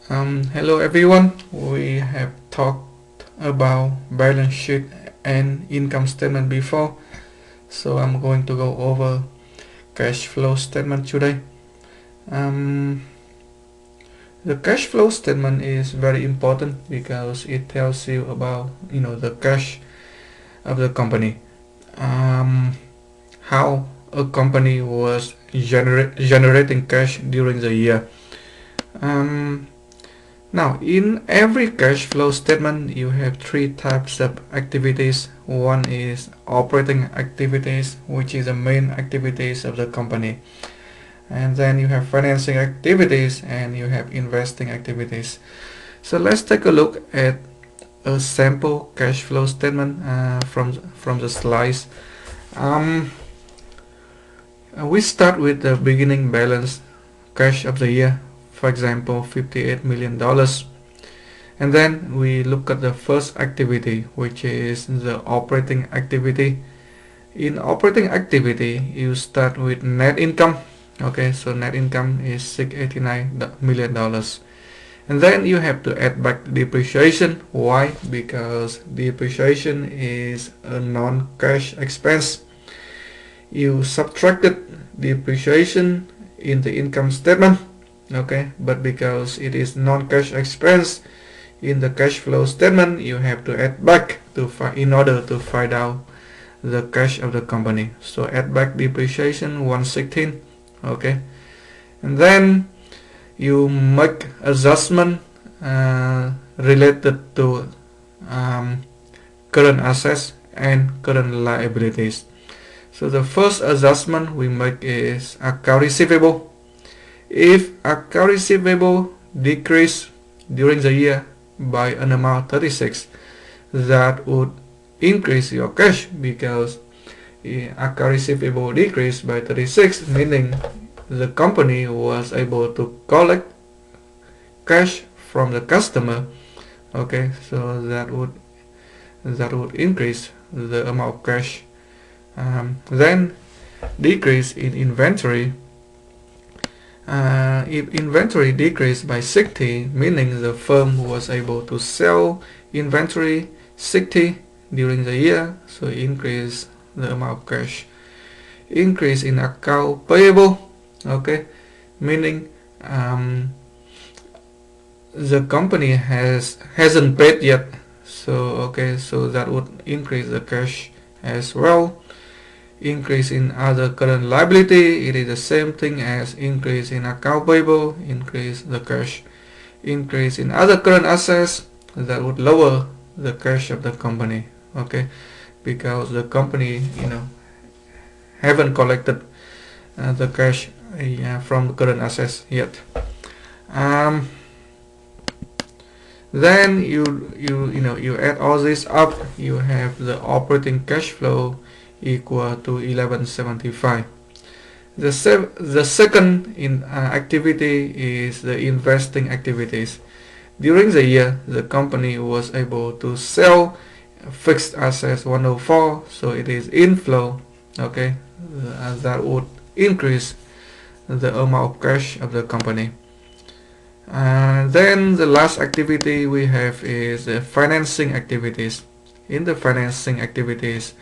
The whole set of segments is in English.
Hello everyone. We have talked about balance sheet and income statement before, so I'm going to go over cash flow statement today. Um, the cash flow statement is very important because it tells you about the cash of the company, um, how a company was generating cash during the year. Um, Now, in every cash flow statement, you have three types of activities. One is operating activities, which is the main activities of the company. And then you have financing activities and you have investing activities. So let's take a look at a sample cash flow statement from the slides. Um, we start with the beginning balance cash of the year, for example, $58 million. And then we look at the first activity, which is the operating activity. In operating activity, you start with net income. Okay, so net income is $689 million. And then you have to add back depreciation. Why? Because depreciation is a non-cash expense. You subtracted depreciation in the income statement. Okay, but because it is non-cash expense, in the cash flow statement you have to add back in order to find out the cash of the company. So add back depreciation 116. Okay, and then you make adjustment related to current assets and current liabilities. So the first adjustment we make is account receivable. If account receivable decrease during the year by an amount 36, that would increase your cash because account receivable decreased by 36, meaning the company was able to collect cash from the customer. Okay, so that would increase the amount of cash. Then decrease in inventory. If inventory decreased by 60, meaning the firm was able to sell inventory 60 during the year, so increase the amount of cash. Increase in account payable, okay, meaning the company hasn't paid yet, so that would increase the cash as well. Increase in other current liability, it is the same thing as increase in account payable, increase the cash. Increase in other current assets, that would lower the cash of the company. Okay, because the company haven't collected the cash from the current assets yet. Then you add all this up, you have the operating cash flow equal to 1175. The second activity is the investing activities. During the year, the company was able to sell fixed assets 104, so it is inflow. Okay, that would increase the amount of cash of the company. Then the last activity we have is the financing activities. In the financing activities,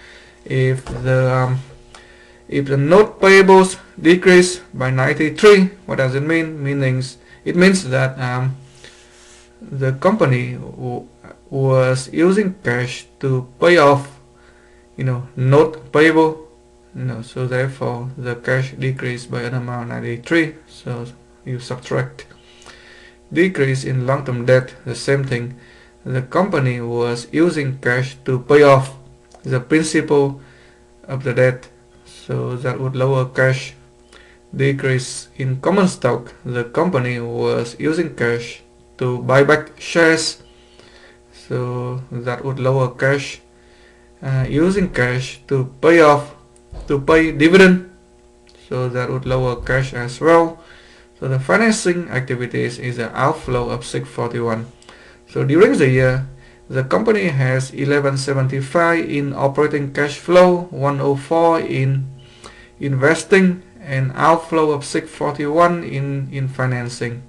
if the note payables decrease by 93, what does it mean? It means that the company was using cash to pay off note payable, so therefore the cash decreased by an amount 93, so you subtract. Decrease in long-term debt, the same thing. The company was using cash to pay off the principal of the debt, so that would lower cash. Decrease in common stock, the company was using cash to buy back shares, so that would lower cash. Using cash to pay dividend, so that would lower cash as well. So the financing activities is an outflow of 641. So during the year, the company has 1175 in operating cash flow, 104 in investing, and outflow of 641 in financing.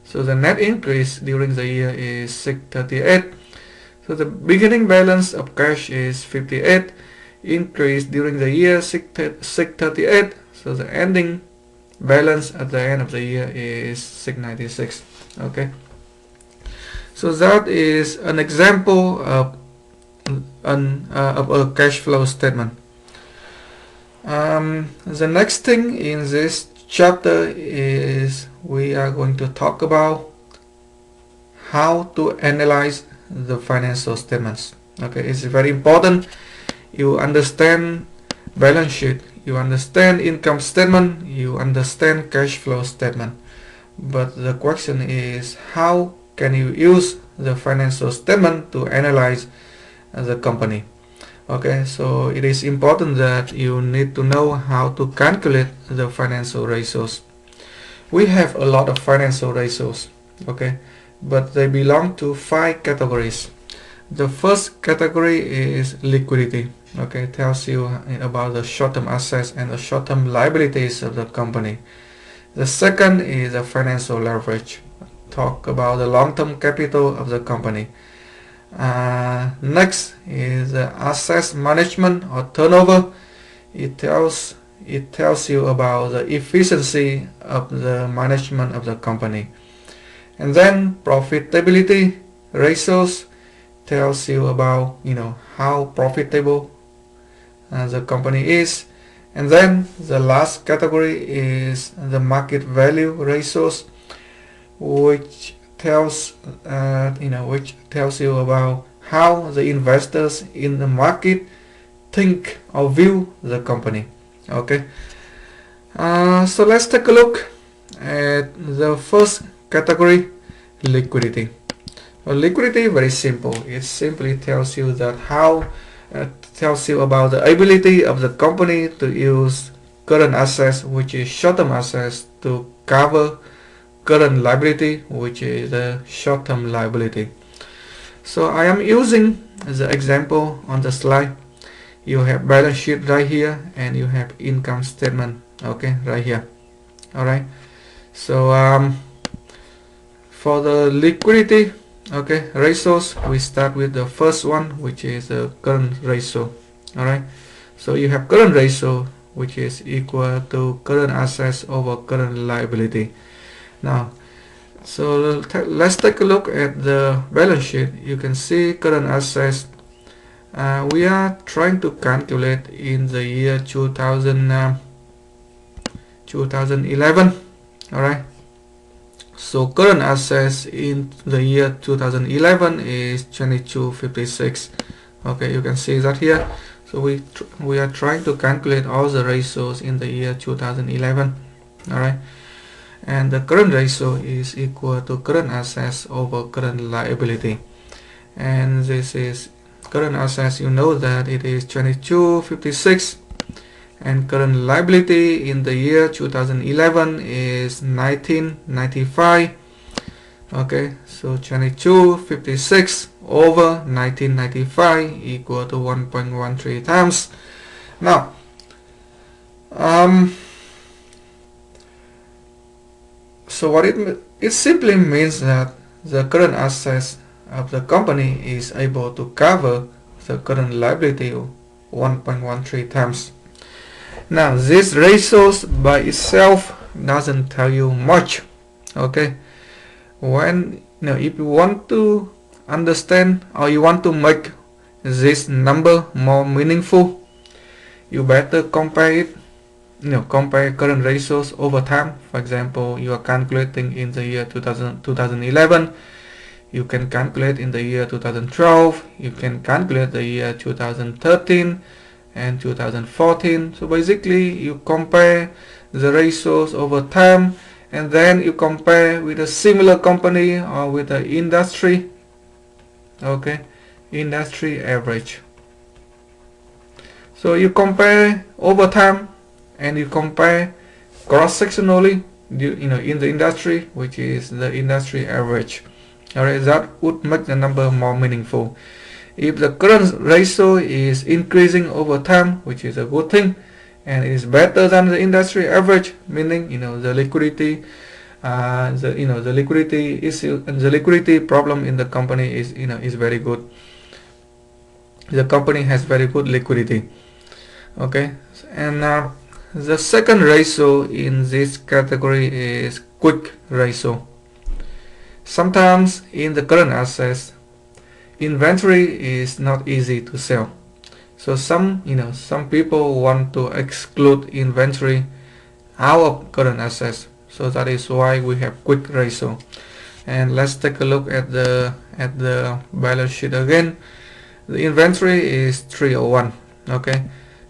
So the net increase during the year is 638. So the beginning balance of cash is 58. Increase during the year 638. So the ending balance at the end of the year is 696. Okay. So that is an example of a cash flow statement. The next thing in this chapter is we are going to talk about how to analyze the financial statements. Okay, it's very important you understand balance sheet, you understand income statement, you understand cash flow statement. But the question is, how can you use the financial statement to analyze the company? Okay, so it is important that you need to know how to calculate the financial ratios. We have a lot of financial ratios, okay, but they belong to 5 categories. The first category is liquidity. Okay, tells you about the short-term assets and the short-term liabilities of the company. The second is the financial leverage. Talk about the long-term capital of the company. Next is the asset management or turnover. It tells you about the efficiency of the management of the company. And then profitability ratios tells you about how profitable the company is. And then the last category is the market value ratios, which tells you about how the investors in the market think or view the company. Okay, so let's take a look at the first category, liquidity. Well, liquidity, very simple. It simply tells you tells you about the ability of the company to use current assets, which is short-term assets, to cover current liability, which is the short-term liability. So I am using the example on the slide. You have balance sheet right here and you have income statement, okay, right here. Alright, so for the liquidity, okay, ratios, we start with the first one, which is the current ratio. Alright, so you have current ratio, which is equal to current assets over current liability. Now, so let's take a look at the balance sheet. You can see current assets. We are trying to calculate in the year 2011. Alright, so current assets in the year 2011 is 2256. Okay, you can see that here. So we are trying to calculate all the ratios in the year 2011. Alright, and the current ratio is equal to current assets over current liability, and this is current assets. You know that it is 2256, and current liability in the year 2011 is 1995. Okay, so 2256 over 1995 equal to 1.13 times. Now so what it simply means that the current assets of the company is able to cover the current liability 1.13 times. Now these ratios by itself doesn't tell you much. Okay, when if you want to understand or you want to make this number more meaningful, you better compare it. Compare current ratios over time. For example, you are calculating in the year 2011, you can calculate in the year 2012, you can calculate the year 2013 and 2014. So basically you compare the ratios over time, and then you compare with a similar company or with the industry, okay, industry average. So you compare over time and you compare cross-sectionally, in the industry, which is the industry average. Alright, that would make the number more meaningful. If the current ratio is increasing over time, which is a good thing, and it is better than the industry average, meaning the liquidity the liquidity issue and the liquidity problem in the company is very good. The company has very good liquidity. Okay, and the second ratio in this category is quick ratio. Sometimes in the current assets, inventory is not easy to sell. So some people want to exclude inventory out of current assets. So that is why we have quick ratio. And let's take a look at the balance sheet again. The inventory is 301. Okay,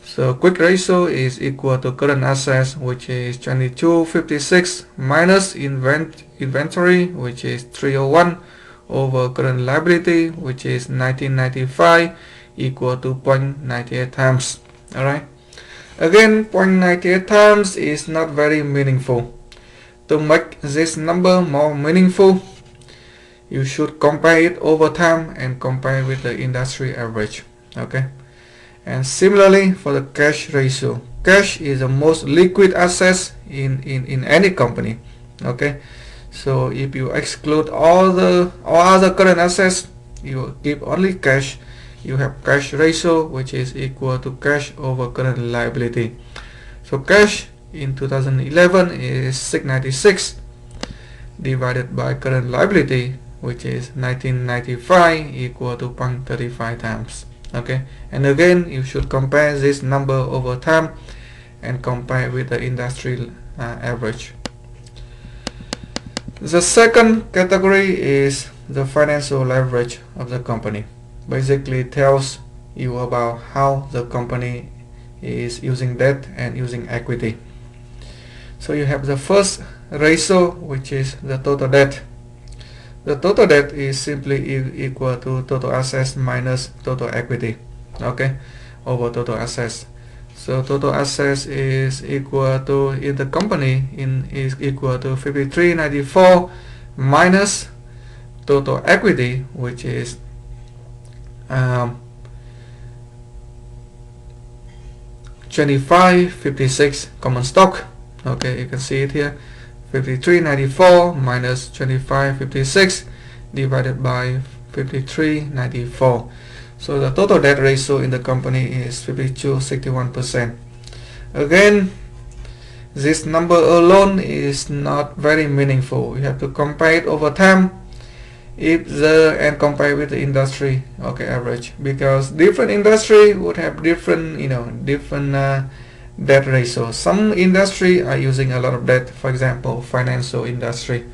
so quick ratio is equal to current assets, which is 2256, minus inventory, which is 301, over current liability, which is 1995, equal to 0.98 times. Alright, again, 0.98 times is not very meaningful. To make this number more meaningful, you should compare it over time and compare with the industry average. Okay, and similarly for the cash ratio, cash is the most liquid asset in any company. Okay, so if you exclude all other current assets, you keep only cash, you have cash ratio, which is equal to cash over current liability. So cash in 2011 is 696 divided by current liability, which is 1995, equal to 0.35 times. Okay, and again, you should compare this number over time and compare with the industry average. The second category is the financial leverage of the company. Basically tells you about how the company is using debt and using equity. So you have the first ratio, which is the total debt. The total debt is simply equal to total assets minus total equity, okay, over total assets. So total assets is equal to, in the company, is equal to 5394 minus total equity, which is 2556 common stock. Okay, you can see it here, 5394 minus 2556 divided by 5394. So the total debt ratio in the company is 52.61%. Again, this number alone is not very meaningful. You have to compare it over time and compare with the industry, okay, average, because different industry would have different debt ratio. Some industry are using a lot of debt, for example financial industry,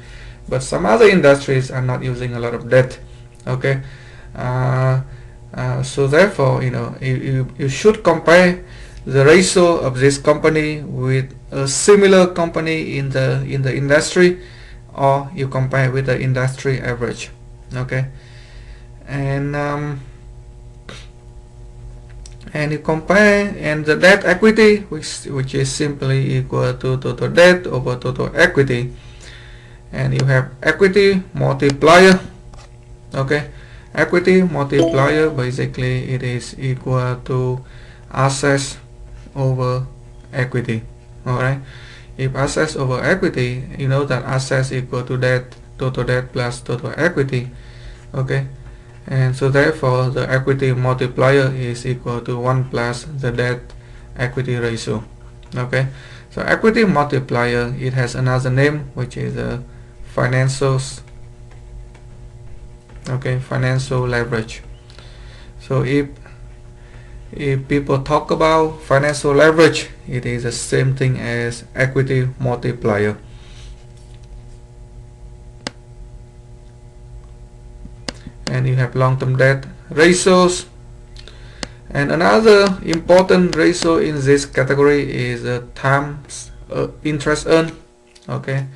but some other industries are not using a lot of debt. Okay, so therefore you should compare the ratio of this company with a similar company in the industry, or you compare with the industry average. Okay, and you compare, and the debt equity, which is simply equal to total debt over total equity, and you have equity multiplier. Okay, equity multiplier, basically it is equal to assets over equity. Alright, if assets over equity, you know that assets equal to debt, total debt plus total equity. Okay, and so therefore the equity multiplier is equal to 1 plus the debt equity ratio. Okay, so equity multiplier, it has another name, which is financial leverage. So if people talk about financial leverage, it is the same thing as equity multiplier. And you have long-term debt ratios, and another important ratio in this category is times interest earned. Okay,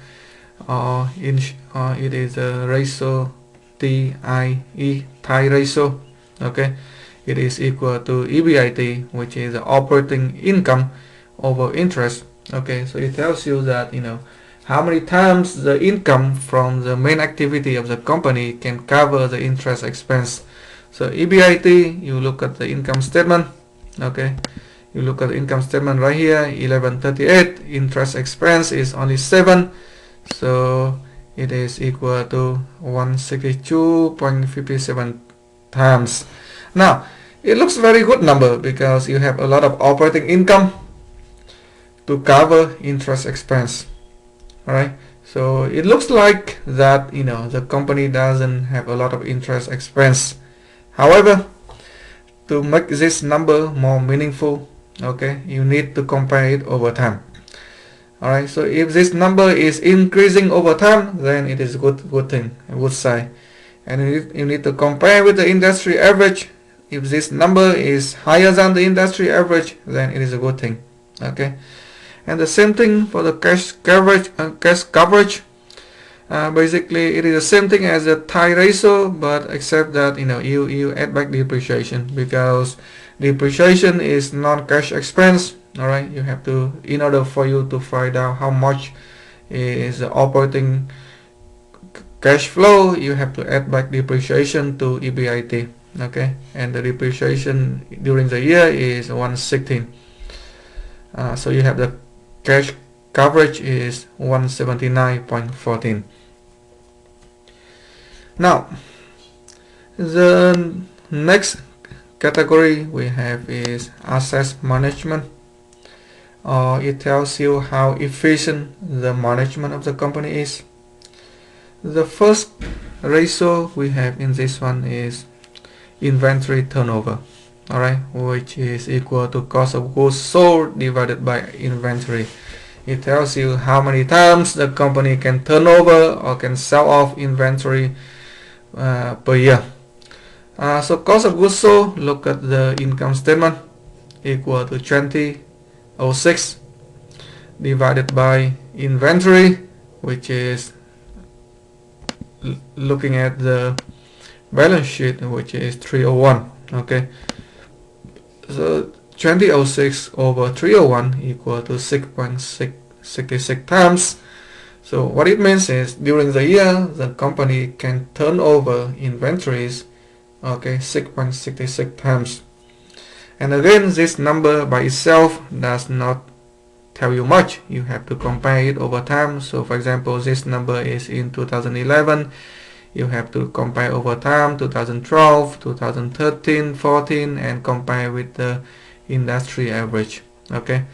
it is a ratio TIE, tie ratio. Okay, it is equal to EBIT, which is the operating income over interest. Okay, so it tells you that how many times the income from the main activity of the company can cover the interest expense. So EBIT, you look at the income statement. Okay, you look at the income statement right here, 1138, interest expense is only 7, so it is equal to 162.57 times. Now it looks very good number because you have a lot of operating income to cover interest expense. Alright, so it looks like that the company doesn't have a lot of interest expense. However, to make this number more meaningful, okay, you need to compare it over time. Alright, so if this number is increasing over time, then it is a good thing, I would say. And you need to compare with the industry average. If this number is higher than the industry average, then it is a good thing. Okay, and the same thing for the cash coverage. Basically, it is the same thing as the TI ratio, but except that you add back depreciation, because depreciation is non-cash expense. All right, you have to, in order for you to find out how much is the operating cash flow, you have to add back depreciation to EBIT. Okay, and the depreciation during the year is 116. So you have the cash coverage is 179.14. Now the next category we have is asset management. It tells you how efficient the management of the company is. The first ratio we have in this one is inventory turnover, alright, which is equal to cost of goods sold divided by inventory. It tells you how many times the company can turn over or can sell off inventory per year. So cost of goods sold, look at the income statement, equal to 2006 divided by inventory, which is looking at the balance sheet, which is 301. Okay, so 2006 over 301 equal to 6.66 times. So what it means is during the year the company can turn over inventories, okay, 6.66 times. And again, this number by itself does not tell you much. You have to compare it over time. So for example, this number is in 2011. You have to compare over time 2012, 2013, 14, and compare with the industry average. Okay,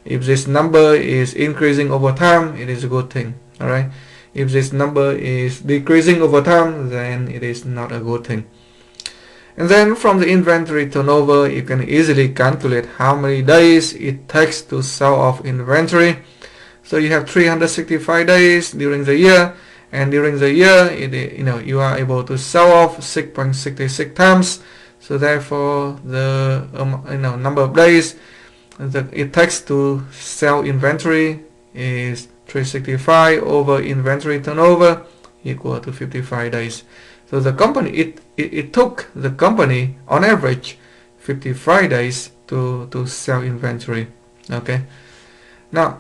if this number is increasing over time, it is a good thing. Alright, if this number is decreasing over time, then it is not a good thing. And then from the inventory turnover, you can easily calculate how many days it takes to sell off inventory. So you have 365 days during the year, and during the year you are able to sell off 6.66 times. So therefore the number of days that it takes to sell inventory is 365 over inventory turnover equal to 55 days. So the company, it took the company on average 55 days to sell inventory. Okay, now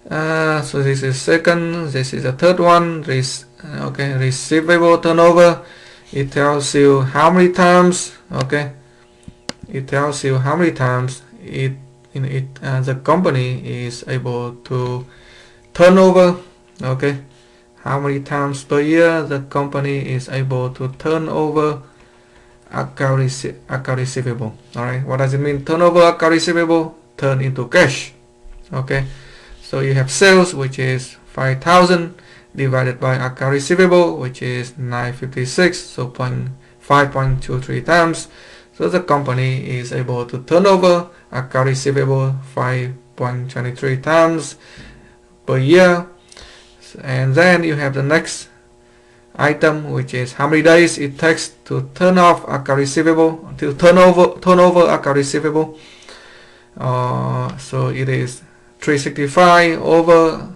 so this is second, this is the third one. Receivable turnover. It tells you how many times, okay, it tells you how many times the company is able to turn over, okay, how many times per year the company is able to turn over account receivable. Alright, what does it mean? Turn over account receivable, turn into cash. Okay, so you have sales, which is 5,000 divided by account receivable, which is 956, so 5.23 times. So the company is able to turn over account receivable 5.23 times per year. And then you have the next item, which is how many days it takes to turn off account receivable, to turn over account receivable. So it is 365 over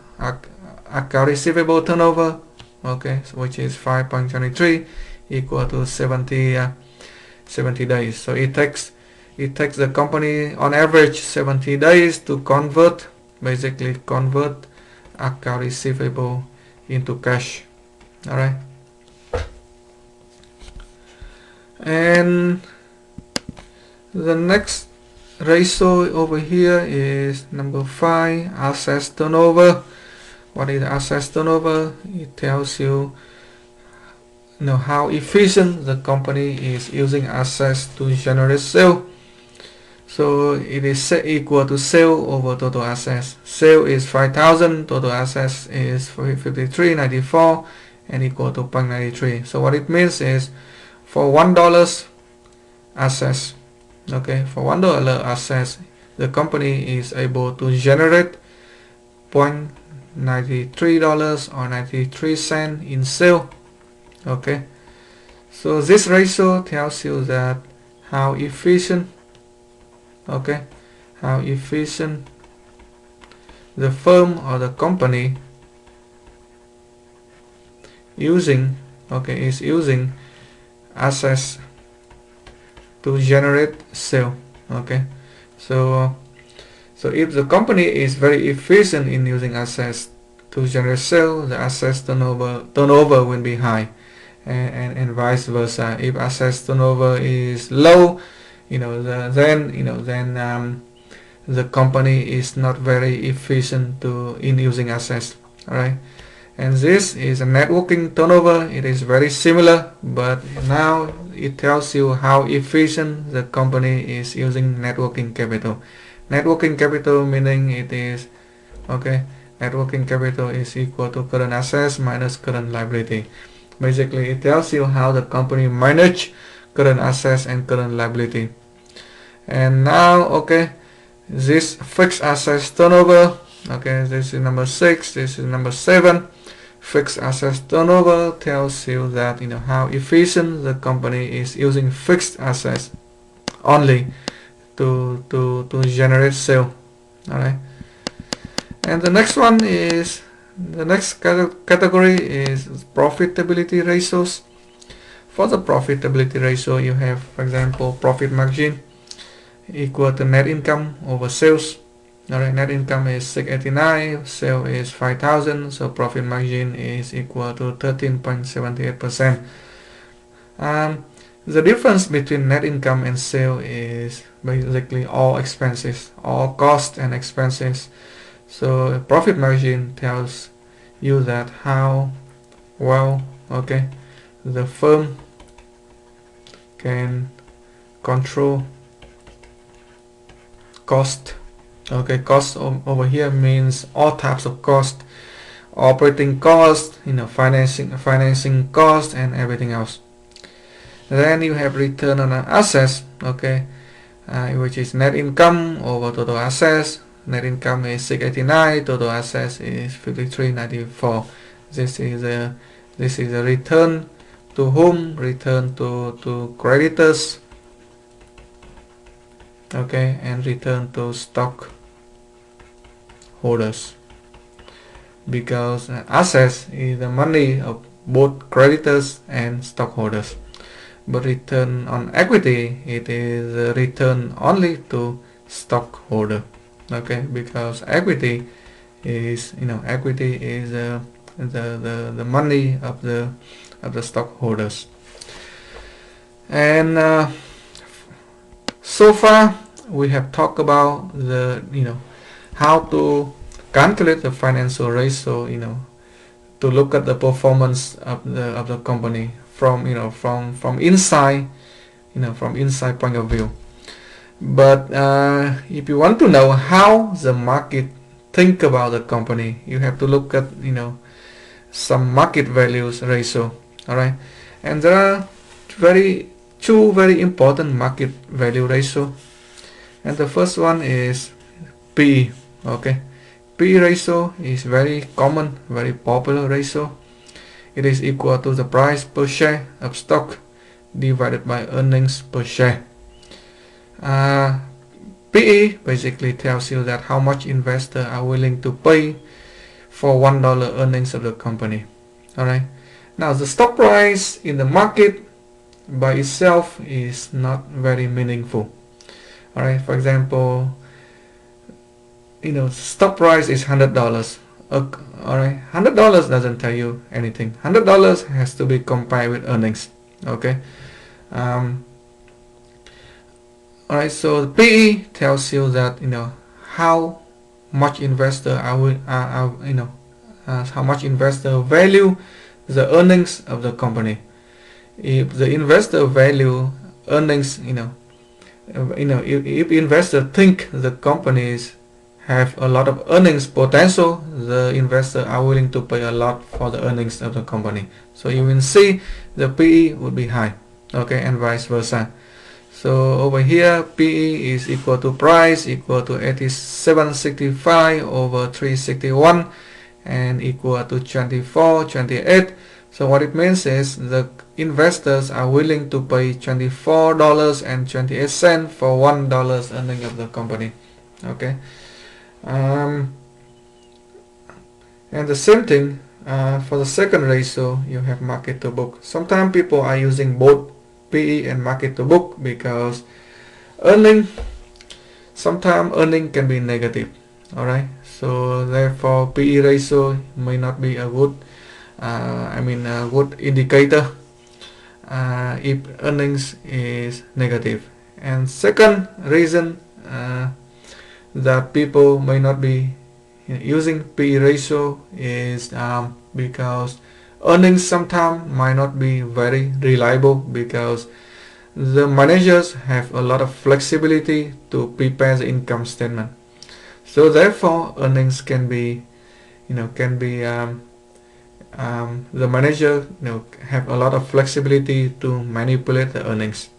account receivable turnover, okay, so which is 5.23 equal to 70 days. So it takes the company on average 70 days to convert account receivable into cash. Alright, and the next ratio over here is number 5, assets turnover, What is assets turnover? It tells you, how efficient the company is using assets to generate sale. So it is equal to sale over total assets. Sale is 5,000, total assets is 53.94 and equal to 0.93. So what it means is for $1 assets, okay, for $1 assets, the company is able to generate $0.93 or 93 cents in sale. Okay, so this ratio tells you that how efficient, okay, how efficient the firm or the company is using assets to generate sale. Okay, so if the company is very efficient in using assets to generate sale, the assets turnover will be high, and vice versa. If assets turnover is low, then the company is not very efficient in using assets. All right, and this is a networking turnover. It is very similar, but now it tells you how efficient the company is using networking capital. Networking capital meaning it is, okay, networking capital is equal to current assets minus current liability. Basically, it tells you how the company manage current assets and current liability. And now, okay, this fixed assets turnover, okay, this is number 6, this is number 7. Fixed assets turnover tells you that how efficient the company is using fixed assets only to generate sale. All right, and the next category is profitability ratios. For the profitability ratio, you have, for example, profit margin equal to net income over sales. Alright, net income is 689, sale is 5,000, so profit margin is equal to 13.78%. The difference between net income and sale is basically all expenses, all costs and expenses. So profit margin tells you that how well, okay, the firm can control cost. Okay, cost over here means all types of cost, operating cost, financing cost, and everything else. Then you have return on assets, okay, which is net income over total assets. Net income is 689, total assets is 53.94. This is a return to whom? Return to creditors, okay, and return to stock holders, because assets is the money of both creditors and stockholders, but return on equity, it is a return only to stockholder, okay, because equity is the money of the stockholders. And so far we have talked about the how to calculate the financial ratio, to look at the performance of the company from inside, from inside point of view. But if you want to know how the market think about the company, you have to look at some market values ratio. All right, and there are two very important market value ratio, and the first one is PE. Okay, PE ratio is very common, very popular ratio. It is equal to the price per share of stock divided by earnings per share. PE basically tells you that how much investors are willing to pay for $1 earnings of the company. Alright, now the stock price in the market by itself is not very meaningful. Alright, for example, stock price is $100. Alright, $100 doesn't tell you anything. $100 has to be compared with earnings. Okay. Alright, so the PE tells you that how much investor how much investor value the earnings of the company. If the investor value earnings, if investor think the companies have a lot of earnings potential, the investor are willing to pay a lot for the earnings of the company. So you will see the PE would be high, okay, and vice versa. So over here, PE is equal to price equal to 87.65 over 361 and equal to 24.28. So what it means is the investors are willing to pay $24.28 for $1 earning of the company. Okay. And the same thing for the second ratio, you have market to book. Sometimes people are using both PE and market to book because sometimes earning can be negative. Alright, so therefore PE ratio may not be a good a good indicator if earnings is negative. And second reason that people may not be using PE ratio is because earnings sometimes might not be very reliable, because the managers have a lot of flexibility to prepare the income statement. So therefore earnings can be the manager have a lot of flexibility to manipulate the earnings.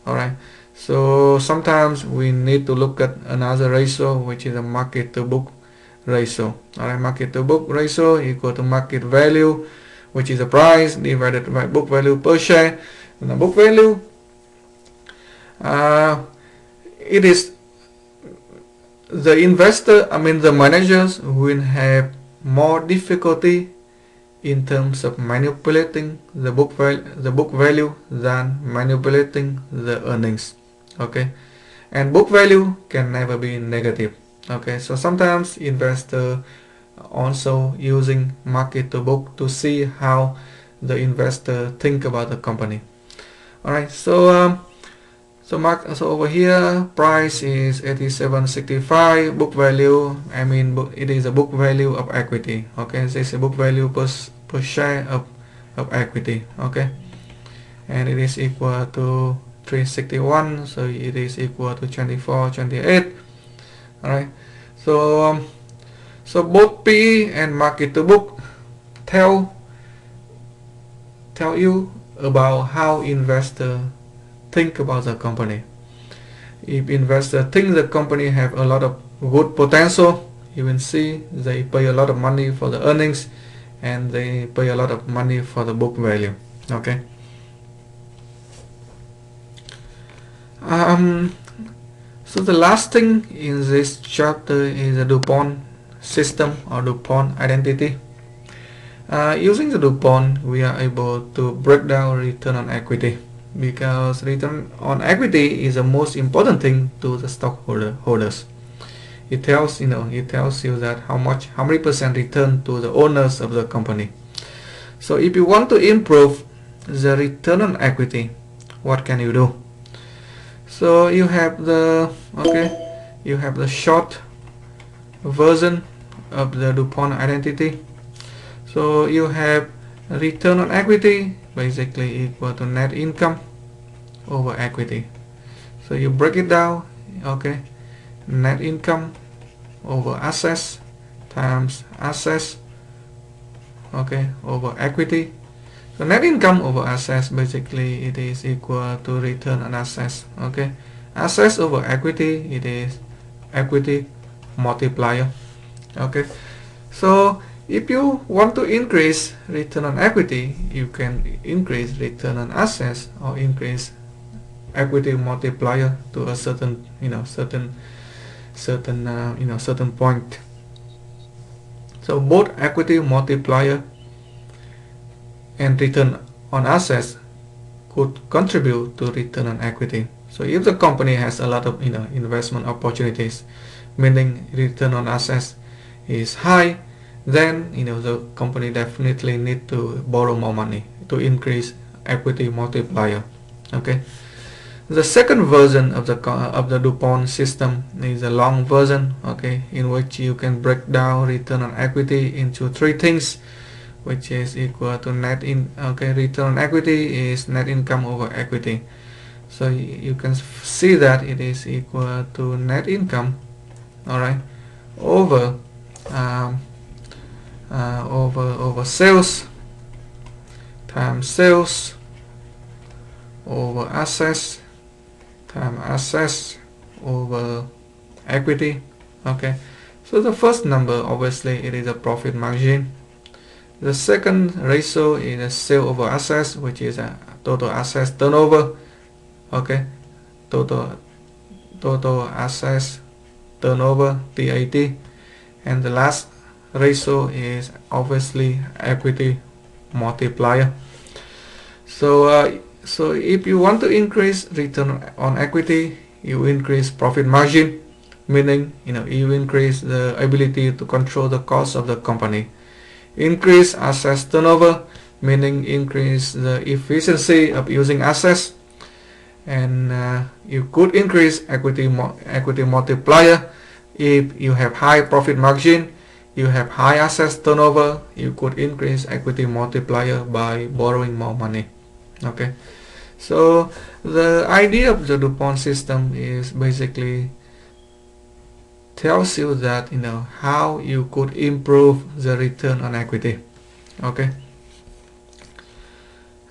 Alright, so sometimes we need to look at another ratio, which is a market to book ratio. Alright, market to book ratio equal to market value, which is the price divided by book value per share. And the book value, it is the managers will have more difficulty in terms of manipulating the book value than manipulating the earnings. Okay, and book value can never be negative. Okay, so sometimes investor also using market to book to see how the investor think about the company. All right, so over here price is 87.65, book value, it is a book value of equity. Okay, this is a book value per share of equity. Okay, and it is equal to 361, so it is equal to 24.28. all right, so both PE and market to book tell you about how investor think about the company. If investor think the company have a lot of good potential, you will see they pay a lot of money for the earnings and they pay a lot of money for the book value. Okay. So the last thing in this chapter is the DuPont system or DuPont identity. Using the DuPont, we are able to break down return on equity, because return on equity is the most important thing to the stockholders. It tells you that how many percent return to the owners of the company. So if you want to improve the return on equity, what can you do? So you have the short version of the DuPont identity. So you have return on equity basically equal to net income over equity. So you break it down, okay, net income over assets times assets, okay, over equity. So net income over assets, basically it is equal to return on assets. Okay, assets over equity, it is equity multiplier. Okay, so if you want to increase return on equity, you can increase return on assets or increase equity multiplier to a certain point. So both equity multiplier and return on assets could contribute to return on equity. So if the company has a lot of investment opportunities, meaning return on assets is high, then the company definitely need to borrow more money to increase equity multiplier. Okay, The second version of the DuPont system is a long version, okay, in which you can break down return on equity into three things, which is equal to return on equity is net income over equity. So you can see that it is equal to net income, all right, over um, over sales times sales over assets times assets over equity. Okay, so the first number, obviously it is a profit margin. The second ratio is a sale over assets, which is a total assets turnover. Okay, total assets turnover, TAT. And the last ratio is obviously equity multiplier. So if you want to increase return on equity, you increase profit margin, meaning you increase the ability to control the cost of the company. Increase assets turnover, meaning increase the efficiency of using assets. And you could increase equity multiplier. If you have high profit margin, you have high assets turnover, you could increase equity multiplier by borrowing more money. Okay, so the idea of the DuPont system is basically tells you that how you could improve the return on equity. Okay,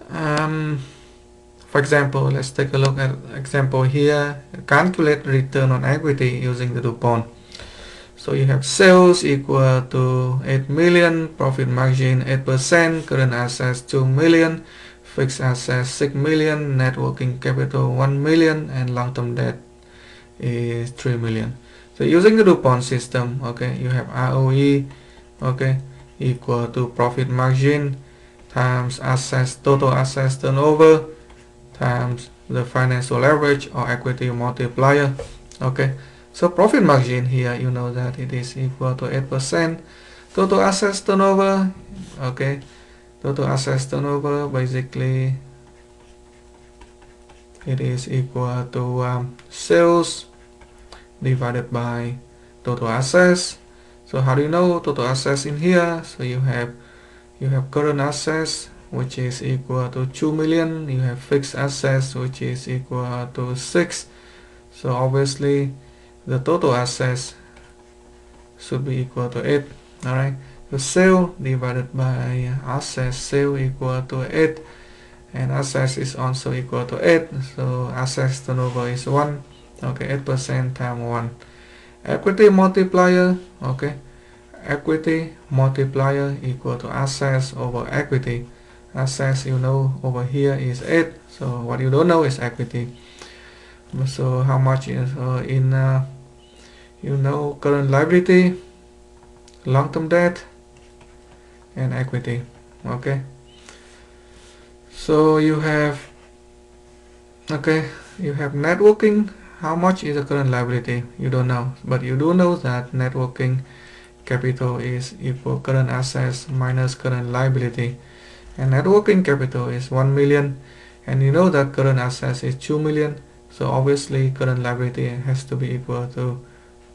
for example, let's take a look at example here. Calculate return on equity using the DuPont. So you have sales equal to 8 million, profit margin 8%, current assets 2 million, fixed assets 6 million, net working capital 1 million, and long-term debt is 3 million. So using the DuPont system, okay, you have ROE, okay, equal to profit margin times total assets turnover times the financial leverage or equity multiplier. Okay, so profit margin here, you know that it is equal to 8%. Total assets turnover, okay, total assets turnover, basically it is equal to sales divided by total assets. So how do you know total assets in here? So you have current assets, which is equal to 2 million. You have fixed assets, which is equal to 6. So obviously the total assets should be equal to 8. Alright, so sale divided by assets, sale equal to 8, and assets is also equal to 8. So assets turnover is 1. Okay, 8% times 1. Equity multiplier, okay, equity multiplier equal to assets over equity. Assets, over here is 8. So what you don't know is equity. So how much is in current liability, long-term debt, and equity. Okay, so you have net working. How much is the current liability? You don't know, but you do know that net working capital is equal current assets minus current liability, and net working capital is 1 million, and you know that current assets is 2 million. So obviously current liability has to be equal to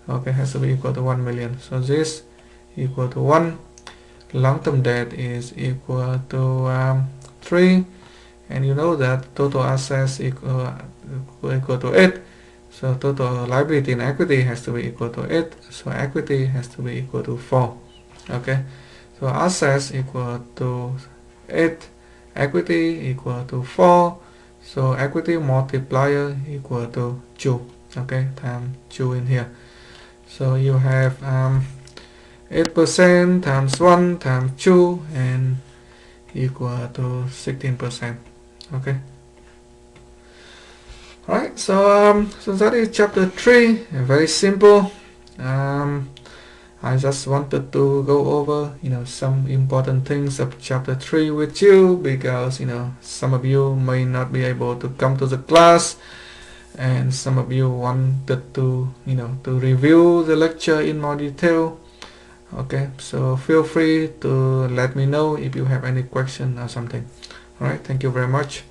1 million. So this equal to 1. Long-term debt is equal to 3, and you know that total assets equal to 8. So total liability and equity has to be equal to 8. So equity has to be equal to 4. Okay, so assets equal to 8, equity equal to 4. So equity multiplier equal to 2. Okay, times 2 in here. So you have 8% times 1 times 2 and equal to 16%. Okay. Alright, so that is chapter 3. Very simple. I just wanted to go over some important things of chapter 3 with you, because some of you may not be able to come to the class, and some of you wanted to to review the lecture in more detail. Okay, so feel free to let me know if you have any question or something. Alright, thank you very much.